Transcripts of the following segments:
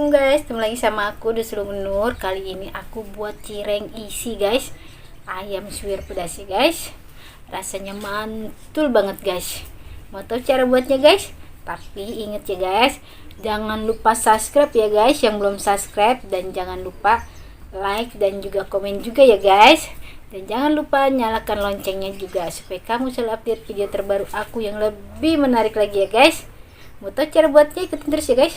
Assalamualaikum guys, ketemu lagi sama aku Duslu Nur. Kali ini aku buat cireng isi guys, ayam suwir pedas ya guys. Rasanya mantul banget guys. Mau tahu cara buatnya guys? Tapi inget ya guys, jangan lupa subscribe ya guys yang belum subscribe, dan jangan lupa like dan juga komen juga ya guys. Dan jangan lupa nyalakan loncengnya juga supaya kamu selalu update video terbaru aku yang lebih menarik lagi ya guys. Mau tahu cara buatnya? Ikutin terus ya guys.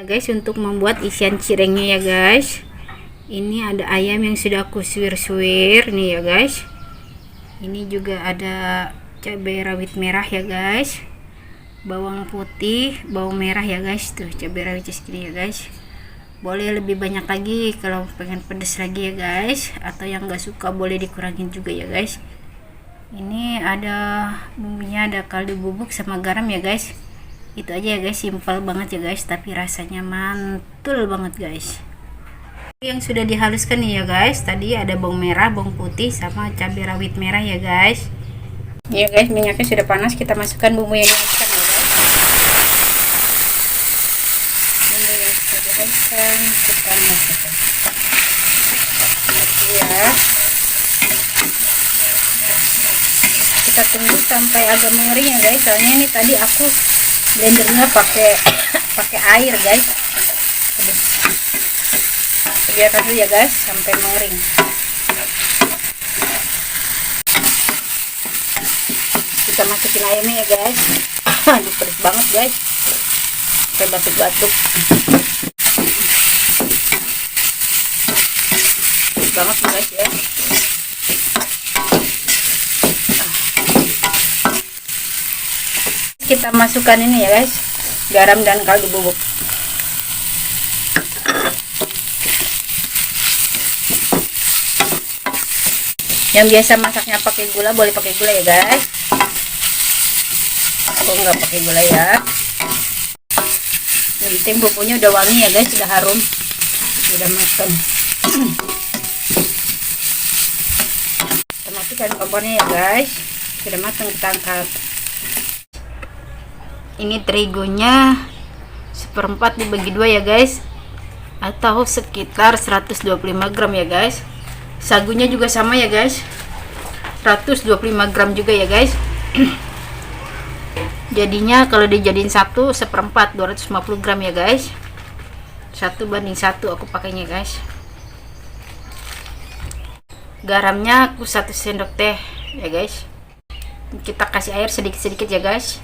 Guys, untuk membuat isian cirengnya ya guys, ini ada ayam yang sudah aku suwir-suwir nih ya guys. Ini juga ada cabai rawit merah ya guys, bawang putih, bawang merah ya guys, tuh cabai rawit segini ya guys. Boleh lebih banyak lagi kalau pengen pedas lagi ya guys, atau yang nggak suka boleh dikurangin juga ya guys. Ini ada bumbunya, ada kaldu bubuk sama garam ya guys. Itu aja ya guys, simpel banget ya guys, tapi rasanya mantul banget guys. Yang sudah dihaluskan nih ya guys, tadi ada bawang merah, bawang putih sama cabai rawit merah ya guys. Ya guys, minyaknya sudah panas, kita masukkan bumbu yang dihaluskan ya guys. Bumbu yang sudah dihaluskan kita masukkan ya. Kita tunggu sampai agak mengering ya guys, soalnya ini tadi aku blendernya pakai air guys. Biarkan dulu ya guys sampai mengering. Kita masukin ayamnya ya guys. Aduh, pedas banget guys, sampai batuk-batuk. Pedas banget guys ya. Kita masukkan ini ya guys, garam dan kaldu bubuk. Yang biasa masaknya pakai gula boleh pakai gula ya guys. Aku nggak pakai gula ya. Yang penting bumbunya udah wangi ya guys, udah harum, udah matang. Kita matikan kompornya ya guys, sudah matang, kita angkat. Ini terigunya 1/4 dibagi 2 ya guys, atau sekitar 125 gram ya guys. Sagunya juga sama ya guys, 125 gram juga ya guys. Jadinya kalau dijadiin 1/4 250 gram ya guys. 1:1 aku pakainya guys. Garamnya aku 1 sendok teh ya guys. Kita kasih air sedikit-sedikit ya guys.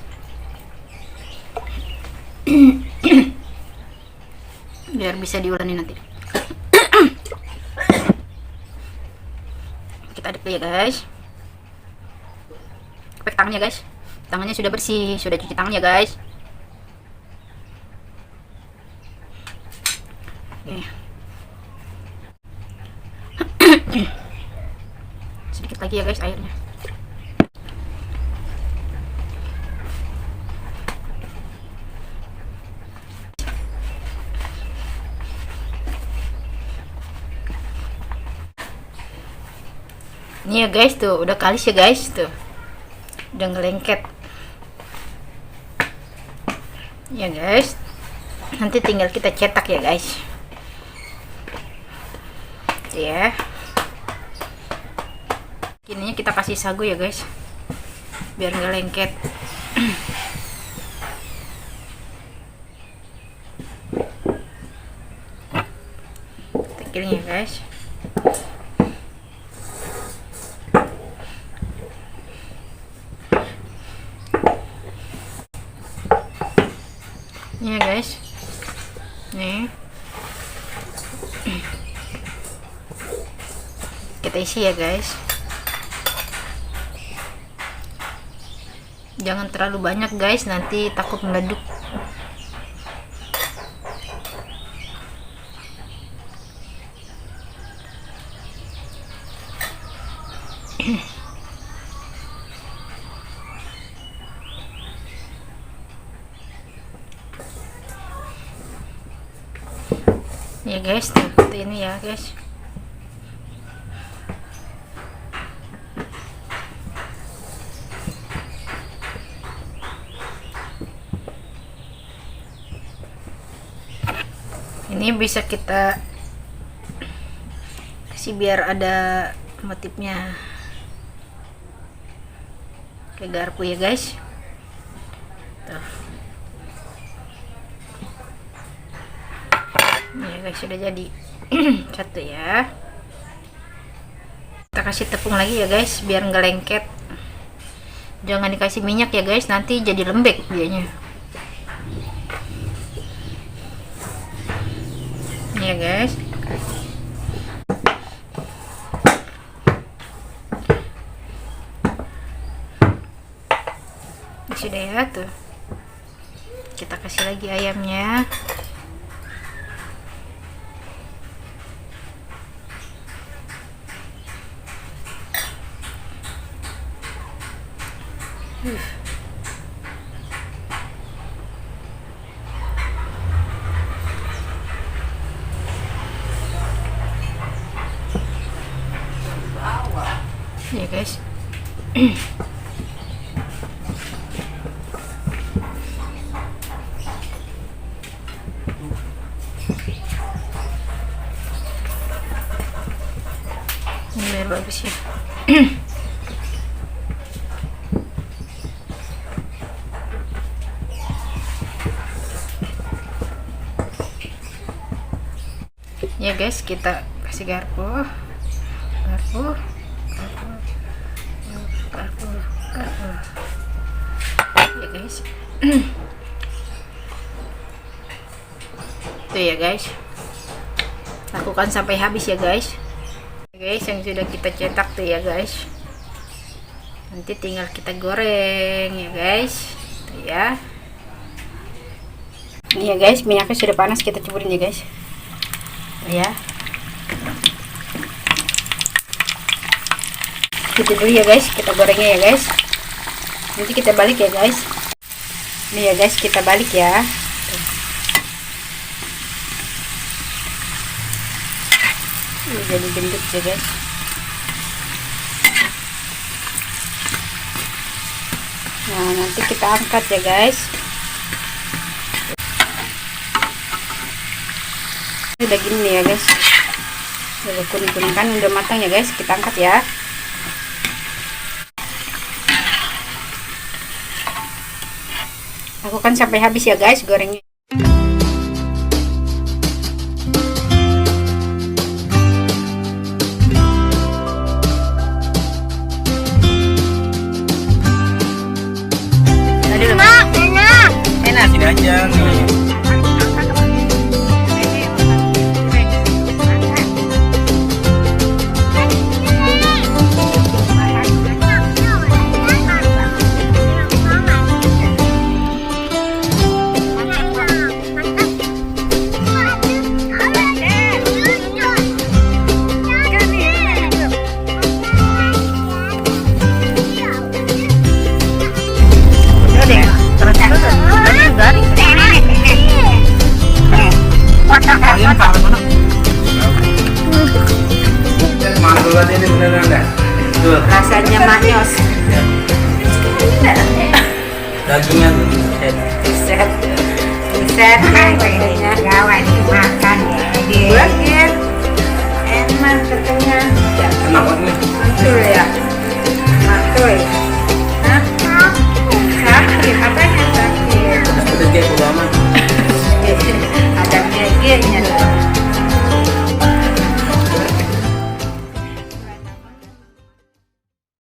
Biar bisa diuleni nanti. Kita aduk ya guys. Pakai tangannya guys, tangannya sudah bersih, sudah cuci tangan ya guys. Sedikit lagi ya guys airnya. Ini ya guys, tuh udah kalis ya guys, tuh udah ngelengket ya guys. Nanti tinggal kita cetak ya guys ya. Ininya kita kasih sagu ya guys, biar nggak lengket. gini ya guys. Ini ya guys, nih kita isi ya guys. Jangan terlalu banyak guys, nanti takut meleduk. Ya guys, seperti ini ya guys. Ini bisa kita kasih biar ada motifnya kayak garpu ya guys. Tuh. Ini ya guys, sudah jadi satu ya. Kita kasih tepung lagi ya guys biar nggak lengket. Jangan dikasih minyak ya guys, nanti jadi lembek dianya. Ya guys, sudah ya tuh. Kita kasih lagi ayamnya. Ya guys. Ini bagus ya. Ya guys, kita kasih garpu ya guys. Tuh ya guys, lakukan sampai habis ya guys. Guys, yang sudah kita cetak tuh ya guys, nanti tinggal kita goreng ya guys. Tuh ya. Ini ya guys, minyaknya sudah panas, kita ceburin ya guys. Tuh ya. Gitu dulu ya guys, kita gorengnya ya guys. Nanti kita balik ya guys. Ini ya guys, kita balik ya. Ini jadi gendut ya guys. Nah, nanti kita angkat ya guys. Ini udah gini nih ya guys. Udah kuning-kuning kan, udah matang ya guys. Kita angkat ya. Lakukan sampai habis ya guys gorengnya. Enak. Sini aja nih. Rasanya maknyos. Dagingnya Buset kayaknya gawat dimakan ya. Enak katanya. enak banget nih. Betul ya.